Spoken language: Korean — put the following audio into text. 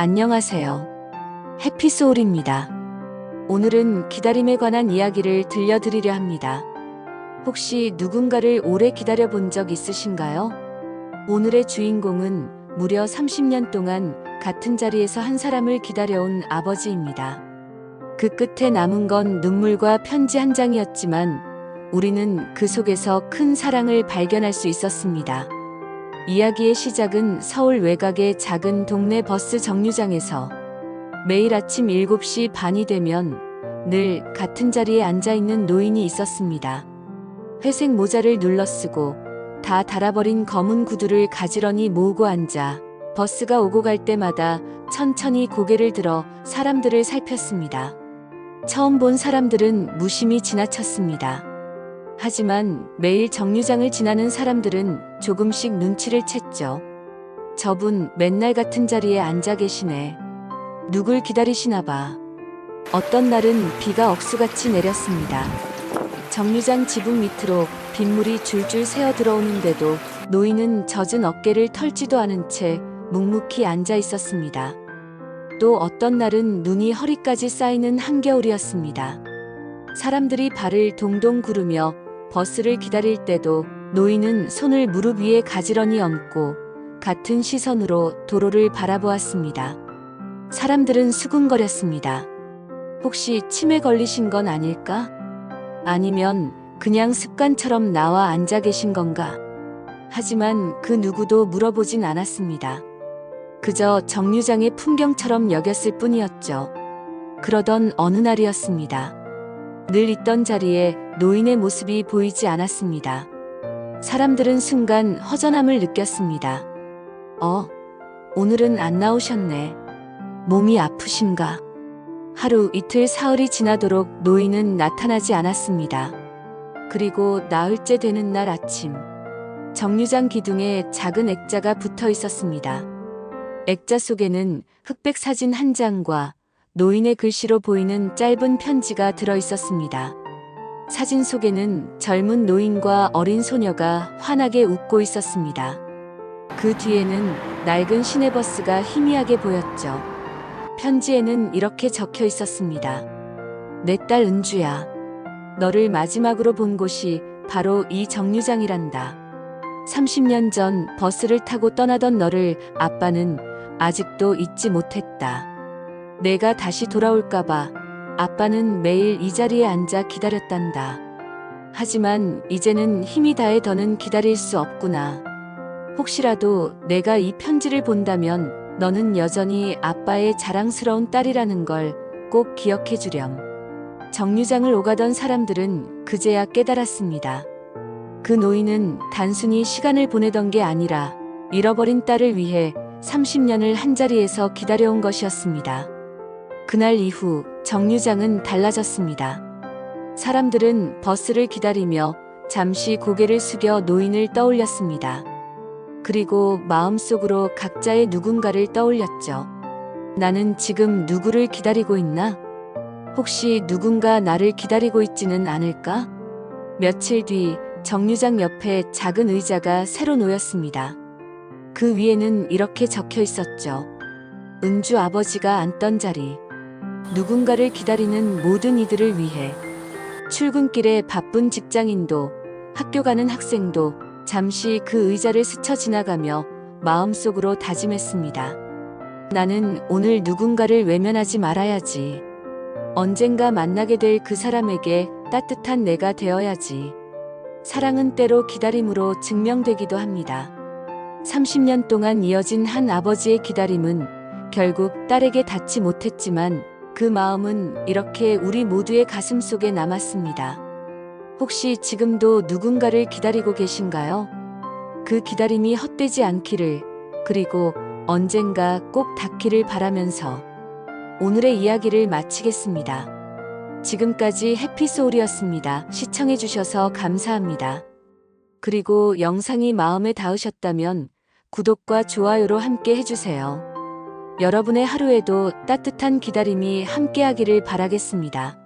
안녕하세요. 해피소울입니다. 오늘은 기다림에 관한 이야기를 들려드리려 합니다. 혹시 누군가를 오래 기다려 본 적 있으신가요? 오늘의 주인공은 무려 30년 동안 같은 자리에서 한 사람을 기다려온 아버지입니다. 그 끝에 남은 건 눈물과 편지 한 장이었지만 우리는 그 속에서 큰 사랑을 발견할 수 있었습니다. 이야기의 시작은 서울 외곽의 작은 동네 버스 정류장에서 매일 아침 7시 반이 되면 늘 같은 자리에 앉아있는 노인이 있었습니다. 회색 모자를 눌러쓰고 다 닳아버린 검은 구두를 가지런히 모으고 앉아 버스가 오고 갈 때마다 천천히 고개를 들어 사람들을 살폈습니다. 처음 본 사람들은 무심히 지나쳤습니다. 하지만 매일 정류장을 지나는 사람들은 조금씩 눈치를 챘죠. 저분 맨날 같은 자리에 앉아 계시네. 누굴 기다리시나 봐. 어떤 날은 비가 억수같이 내렸습니다. 정류장 지붕 밑으로 빗물이 줄줄 새어 들어오는데도 노인은 젖은 어깨를 털지도 않은 채 묵묵히 앉아 있었습니다. 또 어떤 날은 눈이 허리까지 쌓이는 한겨울이었습니다. 사람들이 발을 동동 구르며 버스를 기다릴 때도 노인은 손을 무릎 위에 가지런히 얹고 같은 시선으로 도로를 바라보았습니다. 사람들은 수군거렸습니다. 혹시 치매 걸리신 건 아닐까? 아니면 그냥 습관처럼 나와 앉아 계신 건가? 하지만 그 누구도 물어보진 않았습니다. 그저 정류장의 풍경처럼 여겼을 뿐이었죠. 그러던 어느 날이었습니다. 늘 있던 자리에 노인의 모습이 보이지 않았습니다. 사람들은 순간 허전함을 느꼈습니다. 오늘은 안 나오셨네. 몸이 아프신가? 하루 이틀 사흘이 지나도록 노인은 나타나지 않았습니다. 그리고 나흘째 되는 날 아침, 정류장 기둥에 작은 액자가 붙어 있었습니다. 액자 속에는 흑백 사진 한 장과 노인의 글씨로 보이는 짧은 편지가 들어 있었습니다. 사진 속에는 젊은 노인과 어린 소녀가 환하게 웃고 있었습니다. 그 뒤에는 낡은 시내버스가 희미하게 보였죠. 편지에는 이렇게 적혀 있었습니다. 내 딸 은주야. 너를 마지막으로 본 곳이 바로 이 정류장이란다. 30년 전 버스를 타고 떠나던 너를 아빠는 아직도 잊지 못했다. 내가 다시 돌아올까봐 아빠는 매일 이 자리에 앉아 기다렸단다. 하지만 이제는 힘이 다해 더는 기다릴 수 없구나. 혹시라도 내가 이 편지를 본다면 너는 여전히 아빠의 자랑스러운 딸이라는 걸 꼭 기억해 주렴. 정류장을 오가던 사람들은 그제야 깨달았습니다. 그 노인은 단순히 시간을 보내던 게 아니라 잃어버린 딸을 위해 30년을 한자리에서 기다려온 것이었습니다. 그날 이후 정류장은 달라졌습니다. 사람들은 버스를 기다리며 잠시 고개를 숙여 노인을 떠올렸습니다. 그리고 마음속으로 각자의 누군가를 떠올렸죠. 나는 지금 누구를 기다리고 있나? 혹시 누군가 나를 기다리고 있지는 않을까? 며칠 뒤 정류장 옆에 작은 의자가 새로 놓였습니다. 그 위에는 이렇게 적혀 있었죠. 은주 아버지가 앉던 자리. 누군가를 기다리는 모든 이들을 위해. 출근길에 바쁜 직장인도, 학교 가는 학생도 잠시 그 의자를 스쳐 지나가며 마음속으로 다짐했습니다. 나는 오늘 누군가를 외면하지 말아야지. 언젠가 만나게 될 그 사람에게 따뜻한 내가 되어야지. 사랑은 때로 기다림으로 증명되기도 합니다. 30년 동안 이어진 한 아버지의 기다림은 결국 딸에게 닿지 못했지만 그 마음은 이렇게 우리 모두의 가슴 속에 남았습니다. 혹시 지금도 누군가를 기다리고 계신가요? 그 기다림이 헛되지 않기를, 그리고 언젠가 꼭 닿기를 바라면서 오늘의 이야기를 마치겠습니다. 지금까지 해피소울이었습니다. 시청해주셔서 감사합니다. 그리고 영상이 마음에 닿으셨다면 구독과 좋아요로 함께 해주세요. 여러분의 하루에도 따뜻한 기다림이 함께하기를 바라겠습니다.